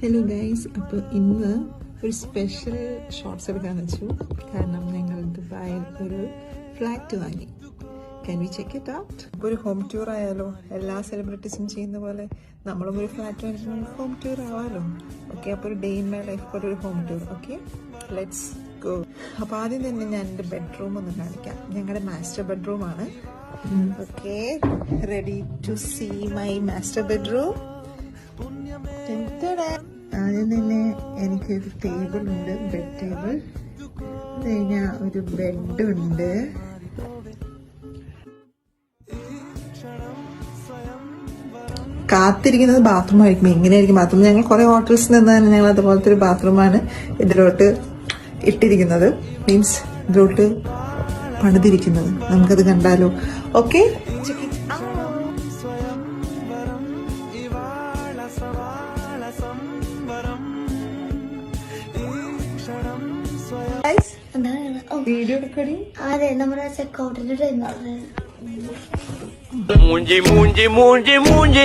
Hello guys, അപ്പോൾ ഇന്ന് ഒരു സ്പെഷ്യൽ ഷോർട്സ് എടുക്കാന്ന് വെച്ചു. കാരണം ഞങ്ങൾ ദുബായിൽ ഒരു ഫ്ലാറ്റ് വാങ്ങി. Can we check it out? അപ്പോൾ ഒരു ഹോം ടൂർ ആയാലോ? എല്ലാ സെലിബ്രിറ്റീസും ചെയ്യുന്ന പോലെ നമ്മളും ഒരു ഫ്ലാറ്റ് വാങ്ങിച്ചിട്ട് ഹോം ടൂർ ആവാലോ. ഓക്കെ, അപ്പോൾ ഒരു ഡേ ഇൻ മൈ ലൈഫ് പോലെ ഒരു home tour. Okay, let's go. അപ്പോൾ ആദ്യം തന്നെ ഞാൻ എൻ്റെ ബെഡ്റൂം ഒന്ന് കാണിക്കാം. ഞങ്ങളുടെ മാസ്റ്റർ ബെഡ്റൂമാണ്. Okay, ready to see my master bedroom. ആദ്യം തന്നെ എനിക്കൊരു ടേബിൾ ഉണ്ട്, ബെഡ് ടേബിൾ. അത് കഴിഞ്ഞാൽ ഒരു ബെഡ് ഉണ്ട്. കാത്തിരിക്കുന്നത് ബാത്റൂം ആയിരിക്കും. എങ്ങനെയായിരിക്കും ബാത്റൂം? ഞങ്ങൾ കുറെ ഹോട്ടൽസിൽ നിന്നാണ് ഞങ്ങൾ അതുപോലത്തെ ഒരു ബാത്റൂമാണ് ഇതിലോട്ട് ഇട്ടിരിക്കുന്നത്. മീൻസ് ഇതിലോട്ട് പണിതിരിക്കുന്നത്. നമുക്കത് കണ്ടാലോ? ഓക്കെ, വീഡിയോ എടുക്കടി. അതെ, നമ്മുടെ ചെക്കൗട്ടിന്റെ ടൈം. മൂഞ്ചി മൂഞ്ചി മൂഞ്ചി മൂഞ്ചി